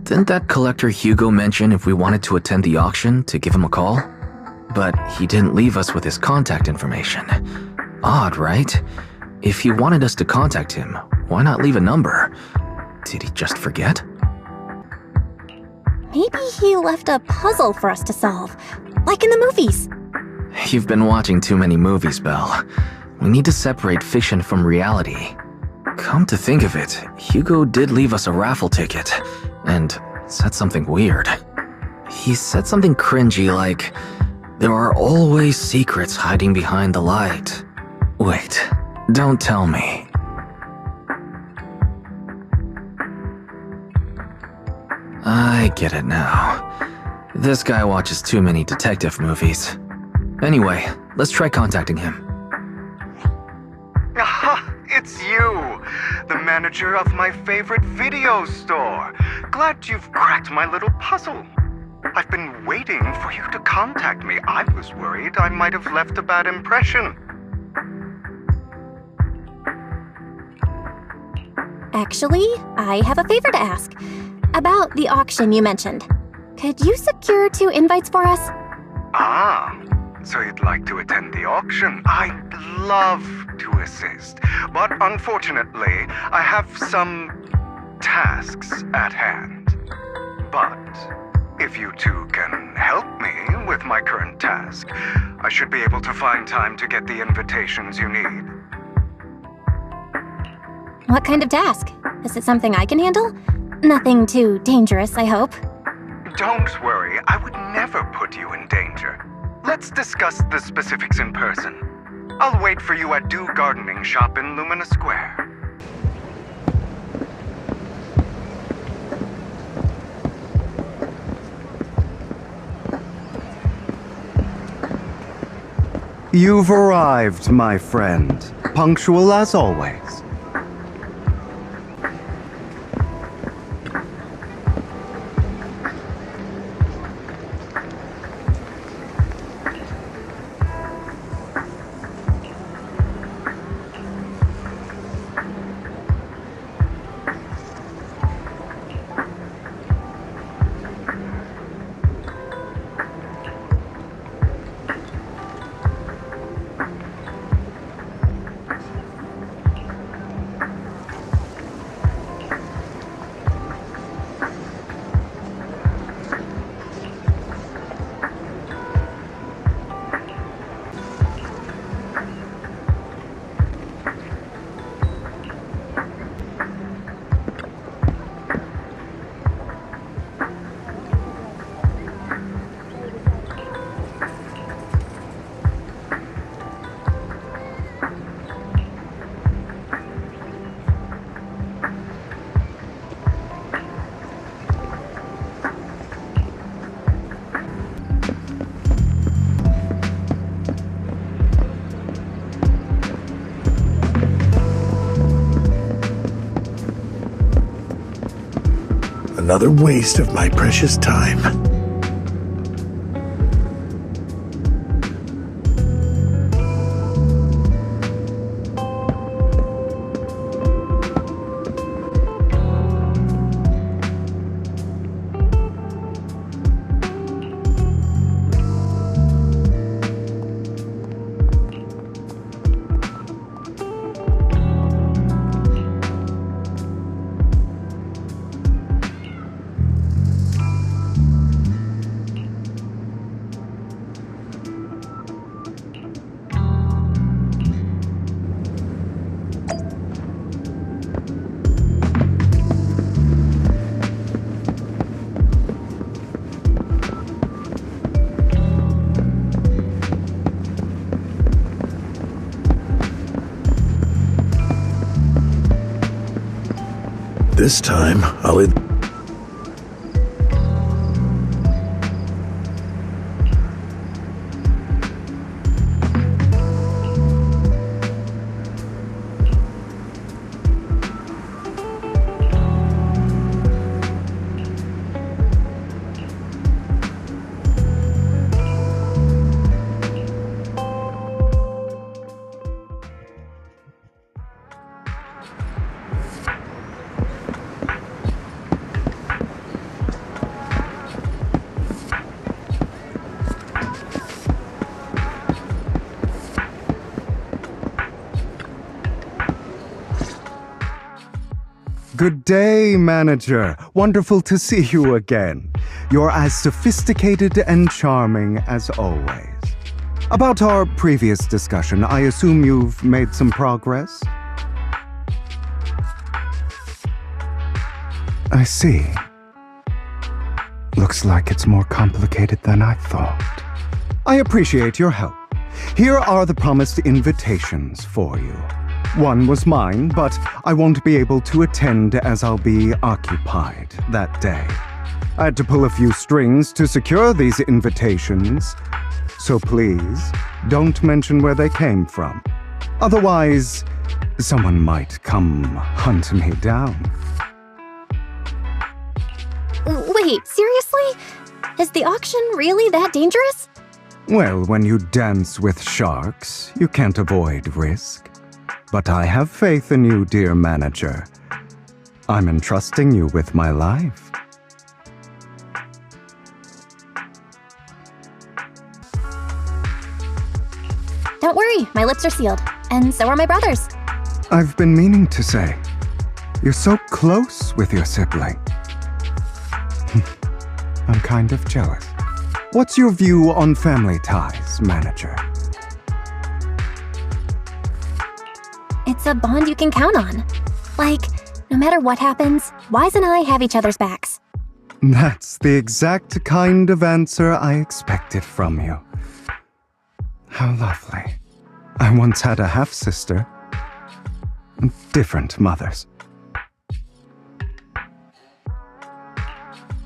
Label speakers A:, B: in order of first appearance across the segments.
A: Didn't that collector Hugo mention if we wanted to attend the auction to give him a call? But he didn't leave us with his contact information. Odd, right? If he wanted us to contact him, why not leave a number? Did he just forget?
B: Maybe he left a puzzle for us to solve, like in the movies.
A: You've been watching too many movies, Belle. We need to separate fiction from reality. Come to think of it, Hugo did leave us a raffle ticket, and said something weird. He said something cringy like, "There are always secrets hiding behind the light." Wait, don't tell me. I get it now. This guy watches too many detective movies. Anyway, let's try contacting him.
C: Aha, it's you! The manager of my favorite video store. Glad you've cracked my little puzzle. I've been waiting for you to contact me. I was worried I might have left a bad impression.
B: Actually, I have a favor to ask. About the auction you mentioned. Could you secure 2 invites for us?
C: Ah, so you'd like to attend the auction? I'd love to assist, but unfortunately, I have some tasks at hand. But if you two can help me with my current task, I should be able to find time to get the invitations you need.
B: What kind of task? Is it something I can handle? Nothing too dangerous, I hope.
C: Don't worry, I would never put you in danger. Let's discuss the specifics in person. I'll wait for you at Dew Gardening Shop in Lumina Square.
D: You've arrived, my friend. Punctual as always.
E: Another waste of my precious time. This time, I'll...
D: Good day, manager. Wonderful to see you again. You're as sophisticated and charming as always. About our previous discussion, I assume you've made some progress? I see. Looks like it's more complicated than I thought. I appreciate your help. Here are the promised invitations for you. One was mine, but I won't be able to attend as I'll be occupied that day. I had to pull a few strings to secure these invitations, so please don't mention where they came from. Otherwise, someone might come hunt me down.
B: Wait, seriously? Is the auction really that dangerous?
D: Well, when you dance with sharks, you can't avoid risk. But I have faith in you, dear manager. I'm entrusting you with my life.
B: Don't worry, my lips are sealed. And so are my brothers.
D: I've been meaning to say, you're so close with your sibling. I'm kind of jealous. What's your view on family ties, manager?
B: It's a bond you can count on. Like, no matter what happens, Wise and I have each other's backs.
D: That's the exact kind of answer I expected from you. How lovely. I once had a half-sister. Different mothers.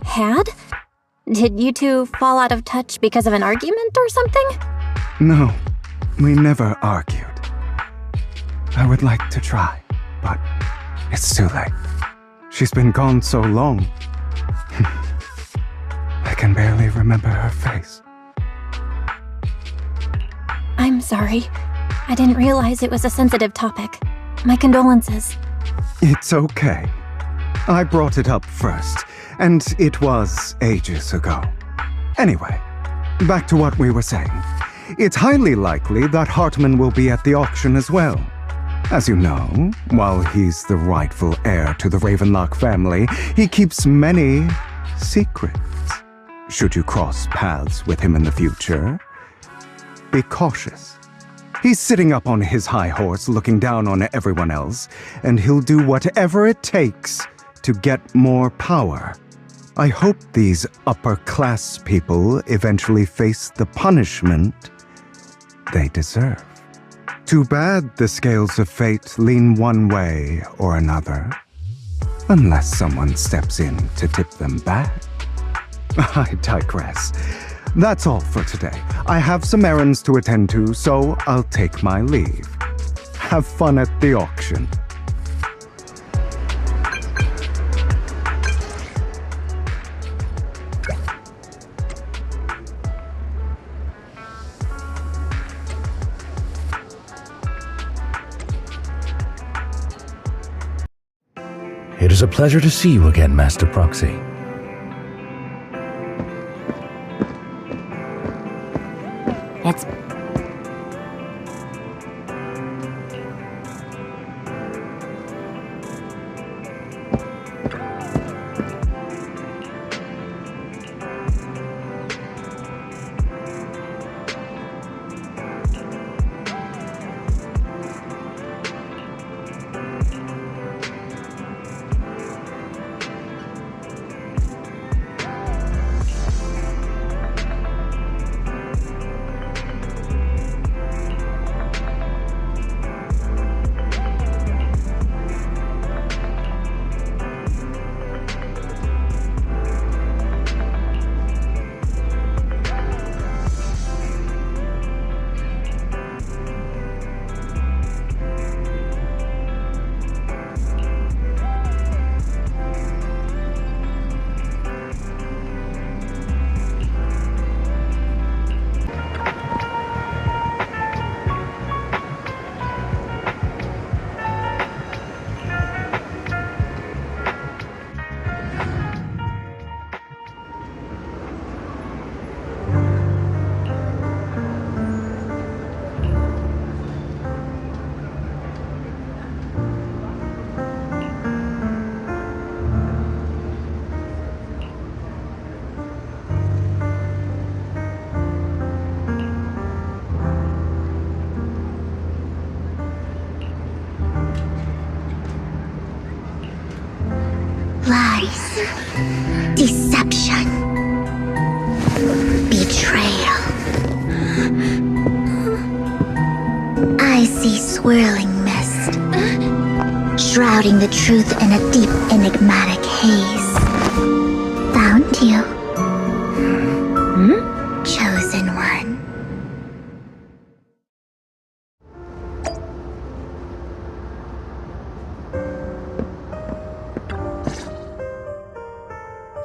B: Had? Did you two fall out of touch because of an argument or something?
D: No, we never argued. I would like to try, but it's too late. She's been gone so long. I can barely remember her face.
B: I'm sorry. I didn't realize it was a sensitive topic. My condolences.
D: It's okay. I brought it up first, and it was ages ago. Anyway, back to what we were saying. It's highly likely that Hartman will be at the auction as well. As you know, while he's the rightful heir to the Ravenlock family, he keeps many secrets. Should you cross paths with him in the future, be cautious. He's sitting up on his high horse looking down on everyone else, and he'll do whatever it takes to get more power. I hope these upper-class people eventually face the punishment they deserve. Too bad the scales of fate lean one way or another, unless someone steps in to tip them back. I digress. That's all for today. I have some errands to attend to, so I'll take my leave. Have fun at the auction.
F: It is a pleasure to see you again, Master Proxy.
B: It's...
G: Lies. Deception. Betrayal. I see swirling mist, shrouding the truth in a deep, enigmatic haze. Found you. Chosen one.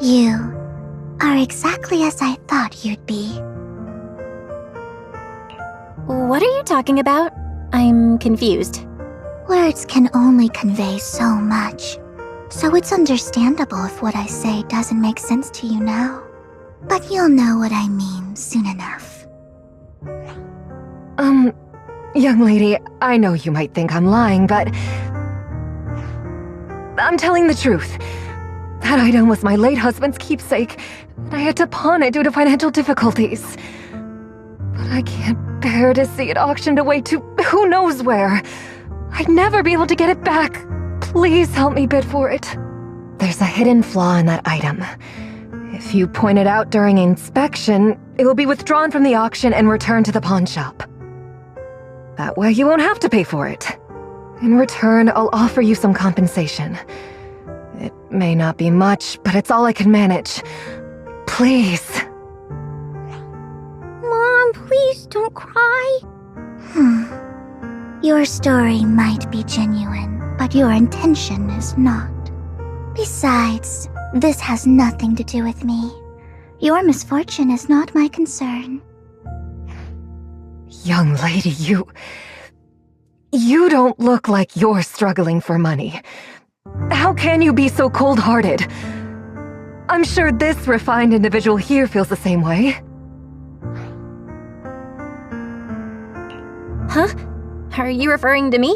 G: You are exactly as I thought you'd be.
B: What are you talking about? I'm confused.
G: Words can only convey so much, so it's understandable if what I say doesn't make sense to you now. But you'll know what I mean soon enough.
H: Young lady, I know you might think I'm lying, but I'm telling the truth. That item was my late husband's keepsake, and I had to pawn it due to financial difficulties. But I can't bear to see it auctioned away to who knows where. I'd never be able to get it back. Please help me bid for it. There's a hidden flaw in that item. If you point it out during inspection, it will be withdrawn from the auction and returned to the pawn shop. That way you won't have to pay for it. In return, I'll offer you some compensation. It may not be much, but it's all I can manage. Please.
G: Mom, please don't cry. Your story might be genuine, but your intention is not. Besides, this has nothing to do with me. Your misfortune is not my concern.
H: Young lady, you don't look like you're struggling for money. How can you be so cold-hearted? I'm sure this refined individual here feels the same way.
B: Huh? Are you referring to me?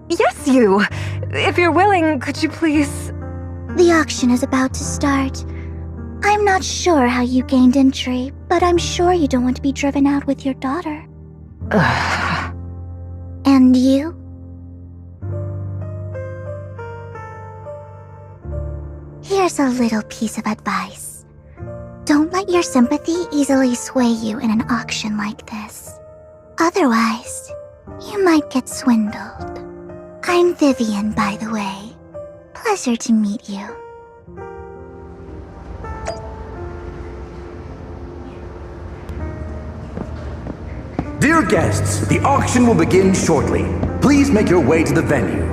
H: Yes, you! If you're willing, could you please...
G: The auction is about to start. I'm not sure how you gained entry, but I'm sure you don't want to be driven out with your daughter. And you? Here's a little piece of advice. Don't let your sympathy easily sway you in an auction like this. Otherwise, you might get swindled. I'm Vivian, by the way. Pleasure to meet you.
I: Dear guests, the auction will begin shortly. Please make your way to the venue.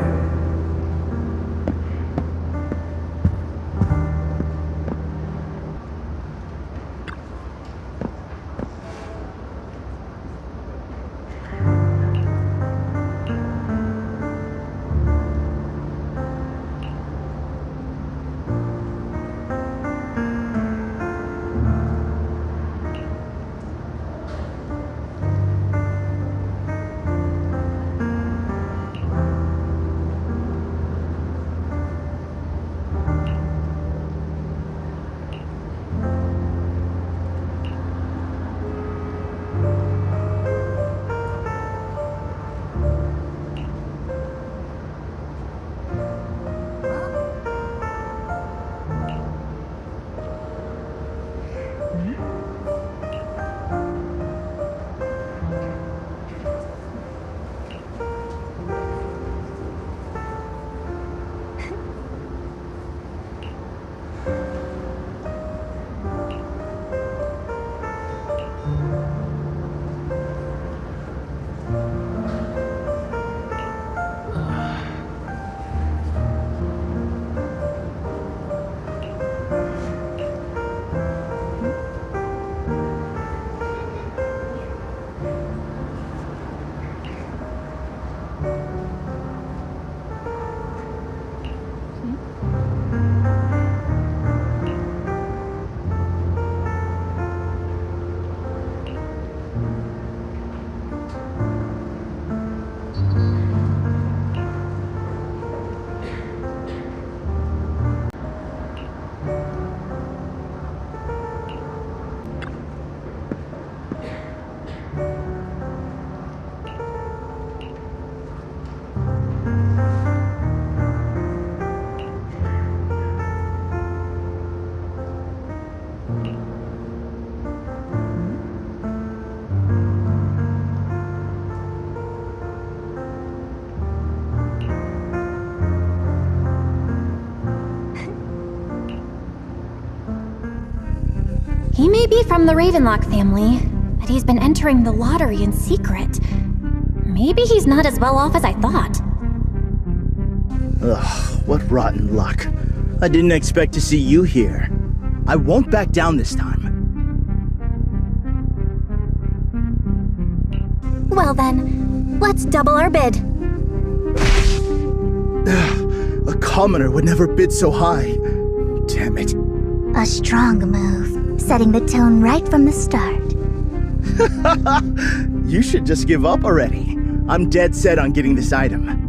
B: He may be from the Ravenlock family, but he's been entering the lottery in secret. Maybe he's not as well off as I thought.
J: Ugh, what rotten luck. I didn't expect to see you here. I won't back down this time.
B: Well then, let's double our bid.
J: A commoner would never bid so high. Damn it.
G: A strong move, setting the tone right from the start.
J: You should just give up already. I'm dead set on getting this item.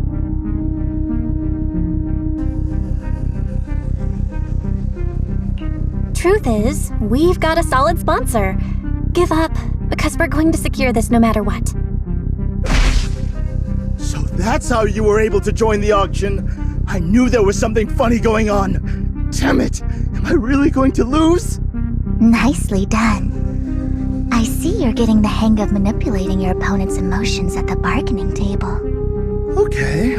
B: Truth is, we've got a solid sponsor. Give up, because we're going to secure this no matter what.
J: So that's how you were able to join the auction? I knew there was something funny going on. Damn it! Am I really going to lose?
G: Nicely done. I see you're getting the hang of manipulating your opponent's emotions at the bargaining table.
J: Okay.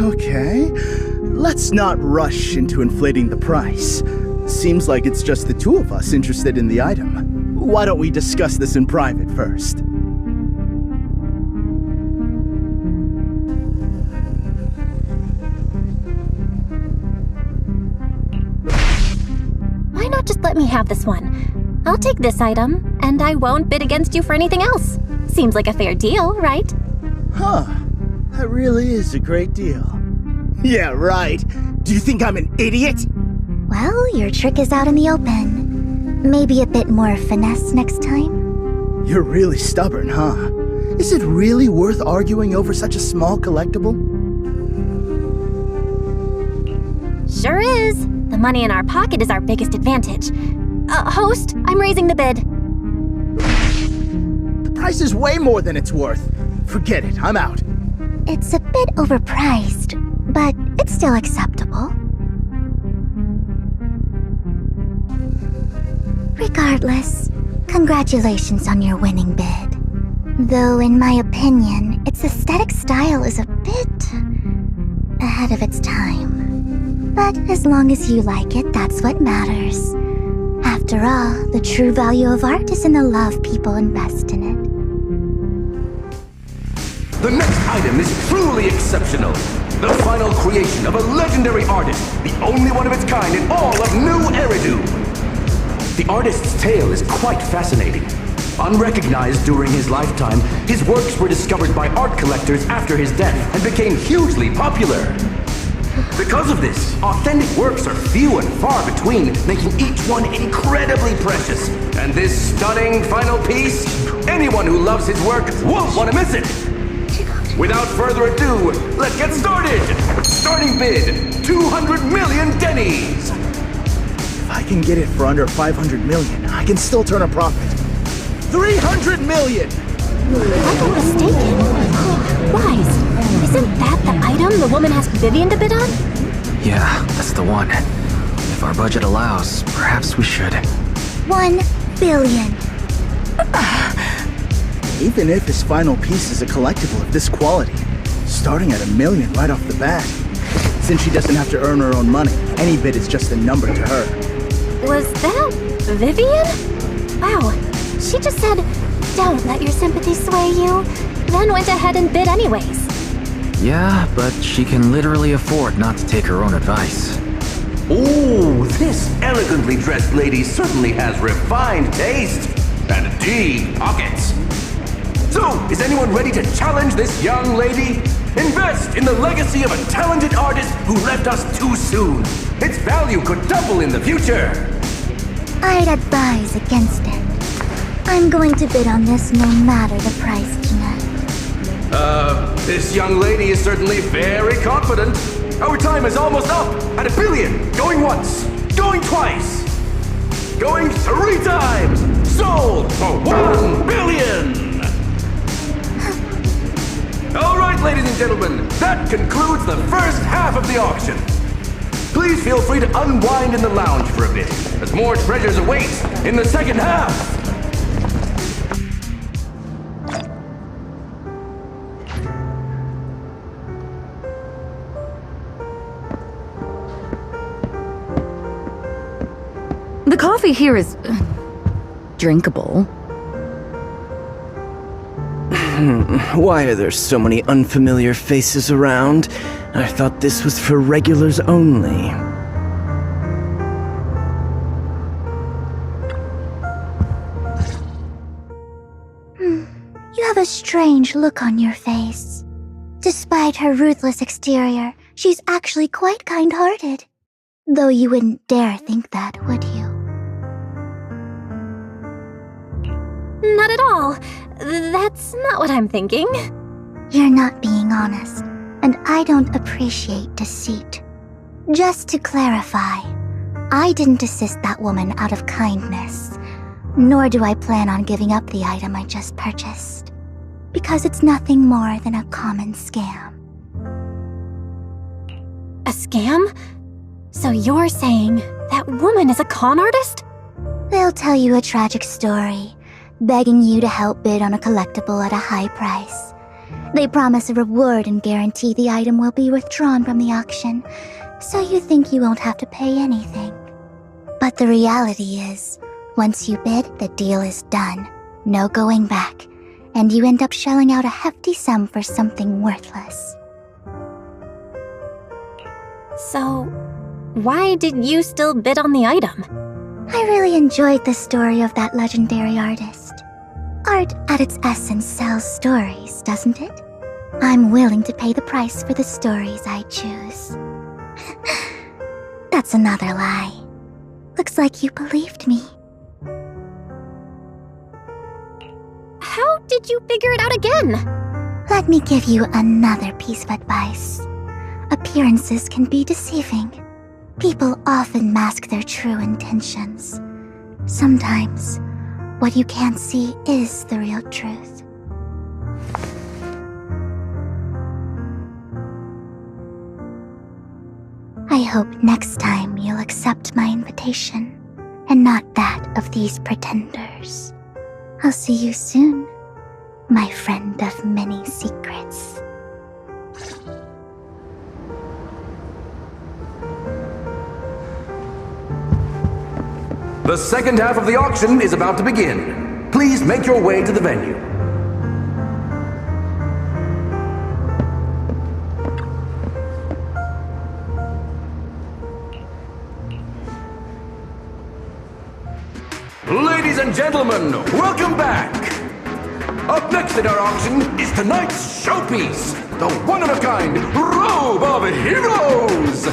J: Let's not rush into inflating the price. Seems like it's just the two of us interested in the item. Why don't we discuss this in private first?
B: Why not just let me have this one? I'll take this item, and I won't bid against you for anything else. Seems like a fair deal, right?
J: Huh. That really is a great deal. Yeah, right. Do you think I'm an idiot?
G: Well, your trick is out in the open. Maybe a bit more finesse next time?
J: You're really stubborn, huh? Is it really worth arguing over such a small collectible?
B: Sure is. The money in our pocket is our biggest advantage. Host, I'm raising the bid.
J: The price is way more than it's worth. Forget it, I'm out.
G: It's a bit overpriced, but it's still acceptable. Regardless, congratulations on your winning bid. Though in my opinion, its aesthetic style is a bit ahead of its time. But as long as you like it, that's what matters. After all, the true value of art is in the love people invest in it.
I: The next item is truly exceptional. The final creation of a legendary artist, the only one of its kind in all of New Eridu. The artist's tale is quite fascinating. Unrecognized during his lifetime, his works were discovered by art collectors after his death and became hugely popular. Because of this, authentic works are few and far between, making each one incredibly precious. And this stunning final piece, anyone who loves his work won't want to miss it. Without further ado, let's get started! Starting bid, 200 million dennies!
J: If I can get it for under 500 million, I can still turn a profit. 300 million!
B: If I'm mistaken. Wise, isn't that the item the woman asked Vivian to bid on?
A: Yeah, that's the one. If our budget allows, perhaps we should.
G: 1 billion.
J: Even if his final piece is a collectible of this quality, starting at $1 million right off the bat. Since she doesn't have to earn her own money, any bid is just a number to her.
B: Was that Vivian? Wow, she just said, "Don't let your sympathy sway you," then went ahead and bid anyways.
A: Yeah, but she can literally afford not to take her own advice.
I: Ooh, this elegantly dressed lady certainly has refined taste and deep pockets. So, is anyone ready to challenge this young lady? Invest in the legacy of a talented artist who left us too soon. Its value could double in the future.
G: I'd advise against it. I'm going to bid on this no matter the price tonight.
I: This young lady is certainly very confident. Our time is almost up at $1 billion. Going once, going twice, going 3 times. Sold for $1 billion. All right, ladies and gentlemen, that concludes the first half of the auction. Please feel free to unwind in the lounge for a bit, as more treasures await in the second half.
H: The coffee here is
K: drinkable.
L: Why are there so many unfamiliar faces around? I thought this was for regulars only.
G: You have a strange look on your face. Despite her ruthless exterior, she's actually quite kind-hearted. Though you wouldn't dare think that, would you?
B: Not at all. That's not what I'm thinking.
G: You're not being honest, and I don't appreciate deceit. Just to clarify, I didn't assist that woman out of kindness, nor do I plan on giving up the item I just purchased, because it's nothing more than a common scam.
B: A scam? So you're saying that woman is a con artist?
G: They'll tell you a tragic story, begging you to help bid on a collectible at a high price. They promise a reward and guarantee the item will be withdrawn from the auction, so you think you won't have to pay anything. But the reality is, once you bid, the deal is done, no going back, and you end up shelling out a hefty sum for something worthless.
B: So, why did you still bid on the item?
G: I really enjoyed the story of that legendary artist. Art at its essence sells stories, doesn't it? I'm willing to pay the price for the stories I choose. That's another lie. Looks like you believed me.
B: How did you figure it out again?
G: Let me give you another piece of advice. Appearances can be deceiving. People often mask their true intentions. Sometimes, what you can't see is the real truth. I hope next time you'll accept my invitation, and not that of these pretenders. I'll see you soon, my friend of many secrets.
I: The second half of the auction is about to begin. Please make your way to the venue. Ladies and gentlemen, welcome back! Up next in our auction is tonight's showpiece, the one-of-a-kind Robe of Heroes!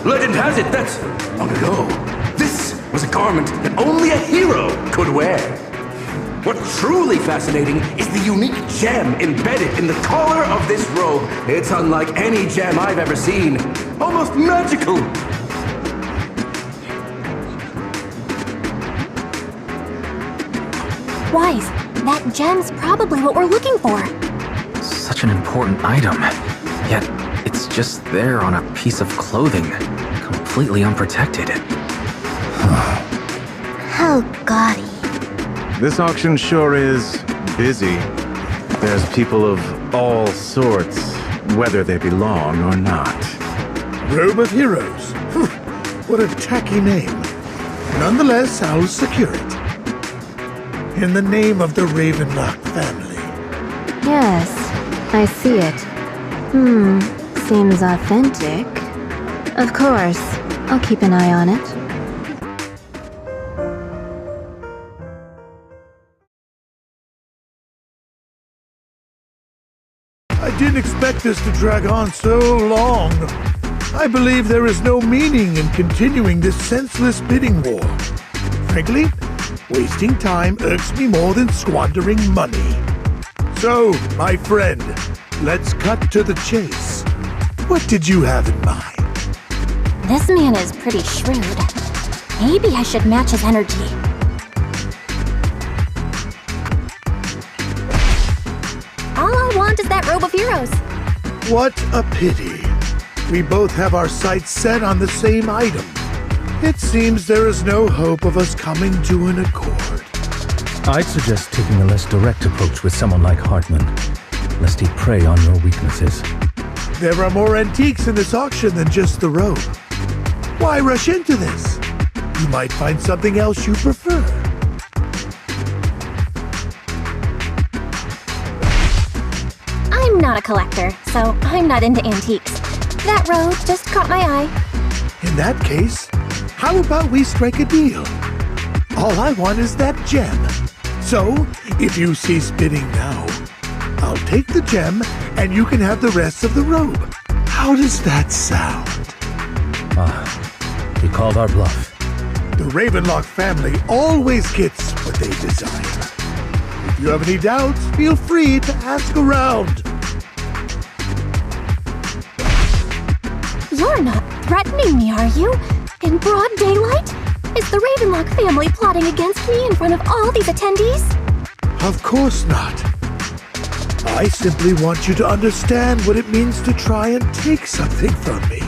I: Legend has it that, long ago, this was a garment that only a hero could wear. What's truly fascinating is the unique gem embedded in the collar of this robe. It's unlike any gem I've ever seen. Almost magical.
B: Wise, that gem's probably what we're looking for.
A: Such an important item, yet it's just there on a piece of clothing, completely unprotected.
G: How gaudy.
M: This auction sure is busy. There's people of all sorts, whether they belong or not.
E: Robe of Heroes. What a tacky name. Nonetheless, I'll secure it. In the name of the Ravenlock family.
N: Yes, I see it. Seems authentic. Of course, I'll keep an eye on it.
E: I didn't expect this to drag on so long. I believe there is no meaning in continuing this senseless bidding war. Frankly, wasting time irks me more than squandering money. So, my friend, let's cut to the chase. What did you have in mind?
B: This man is pretty shrewd. Maybe I should match his energy. All I want is that Robe of Heroes.
E: What a pity. We both have our sights set on the same item. It seems there is no hope of us coming to an accord.
F: I'd suggest taking a less direct approach with someone like Hartman, lest he prey on your weaknesses.
E: There are more antiques in this auction than just the robe. Why rush into this? You might find something else you prefer.
B: not a collector, so I'm not into antiques. That road just caught my eye.
E: In that case, how about we strike a deal? All I want is that gem. So, if you cease bidding now, I'll take the gem and you can have the rest of the robe. How does that sound?
F: He called our bluff.
E: The Ravenlock family always gets what they desire. If you have any doubts, feel free to ask around.
B: You're not threatening me, are you? In broad daylight? Is the Ravenlock family plotting against me in front of all these attendees?
E: Of course not. I simply want you to understand what it means to try and take something from me.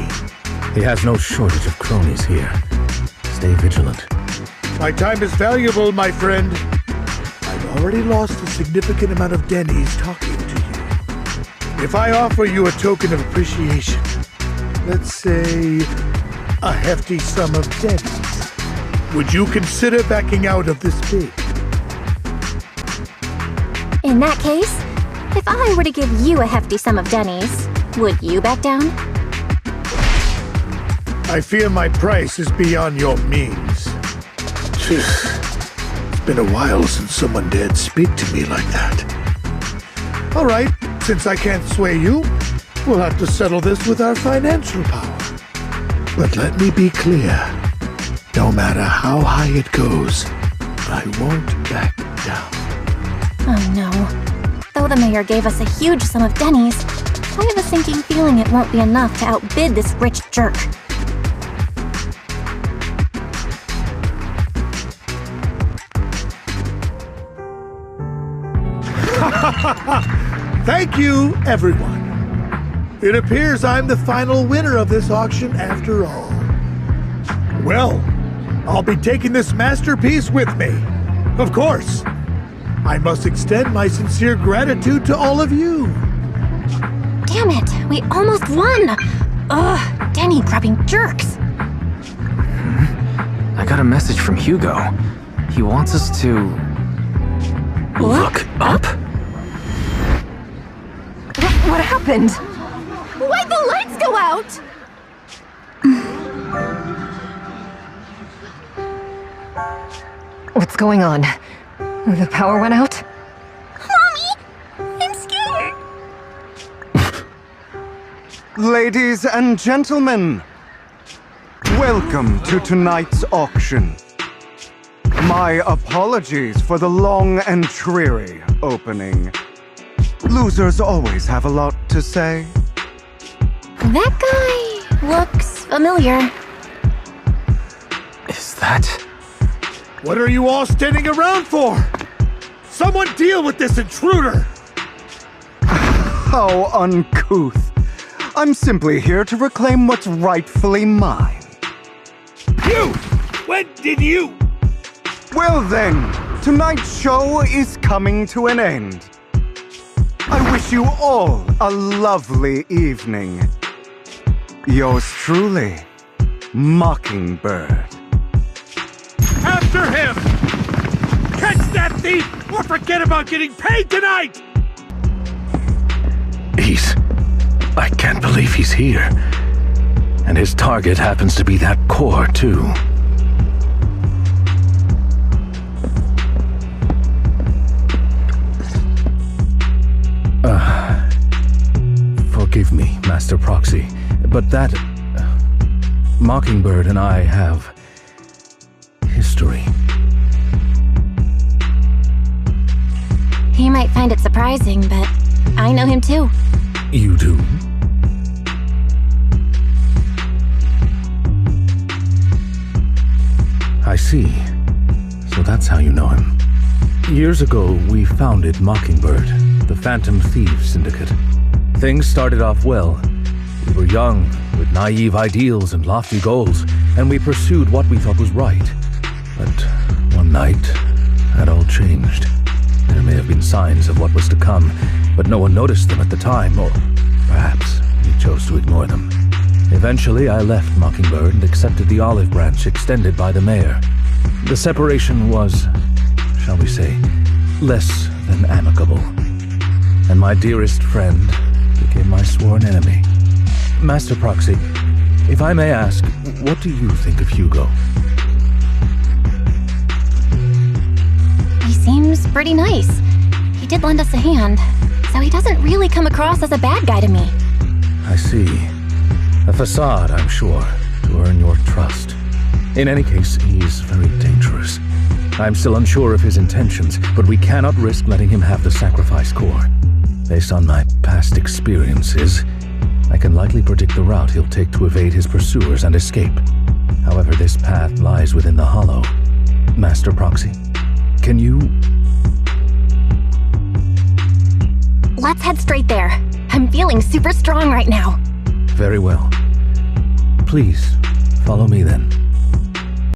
F: He has no shortage of cronies here. Stay vigilant.
E: My time is valuable, my friend. I've already lost a significant amount of Denny's talking to you. If I offer you a token of appreciation, let's say a hefty sum of Denny's, would you consider backing out of this bid?
B: In that case, if I were to give you a hefty sum of Denny's, would you back down?
E: I fear my price is beyond your means. It's been a while since someone dared speak to me like that. All right, since I can't sway you, we'll have to settle this with our financial power. But let me be clear. No matter how high it goes, I won't back down.
B: Oh no. Though the mayor gave us a huge sum of Denny's, I have a sinking feeling it won't be enough to outbid this rich jerk.
E: Thank you, everyone. It appears I'm the final winner of this auction after all. Well, I'll be taking this masterpiece with me. Of course. I must extend my sincere gratitude to all of you.
B: Damn it, we almost won! Ugh, Denny grabbing jerks.
A: I got a message from Hugo. He wants us to... look up?
H: What happened?
B: Why'd the lights go out?
H: What's going on? The power went out?
G: Mommy, I'm scared.
D: Ladies and gentlemen, welcome to tonight's auction. My apologies for the long and dreary opening. Losers always have a lot to say.
B: That guy looks familiar.
A: Is that...
E: What are you all standing around for? Someone deal with this intruder!
D: How uncouth. I'm simply here to reclaim what's rightfully mine.
E: You! When did you?
D: Well then, tonight's show is coming to an end. I wish you all a lovely evening. Yours truly, Mockingbird.
E: After him! Catch that thief or forget about getting paid tonight!
M: I can't believe he's here. And his target happens to be that core, too.
F: Forgive me, Master Proxy, but that... Mockingbird and I have... history.
B: He might find it surprising, but I know him too.
F: You do? I see. So that's how you know him. Years ago, we founded Mockingbird, the Phantom Thieves Syndicate. Things started off well. We were young, with naive ideals and lofty goals, and we pursued what we thought was right. But one night, that all changed. There may have been signs of what was to come, but no one noticed them at the time, or perhaps we chose to ignore them. Eventually, I left Mockingbird and accepted the olive branch extended by the mayor. The separation was, shall we say, less than amicable. And my dearest friend, became my sworn enemy. Master Proxy, if I may ask, what do you think of Hugo?
B: He seems pretty nice. He did lend us a hand, so he doesn't really come across as a bad guy to me.
F: I see. A facade, I'm sure, to earn your trust. In any case, he's very dangerous. I'm still unsure of his intentions, but we cannot risk letting him have the sacrifice core. Based on my past experiences, I can likely predict the route he'll take to evade his pursuers and escape. However, this path lies within the Hollow. Master Proxy, can you...
B: Let's head straight there. I'm feeling super strong right now.
F: Very well. Please, follow me then.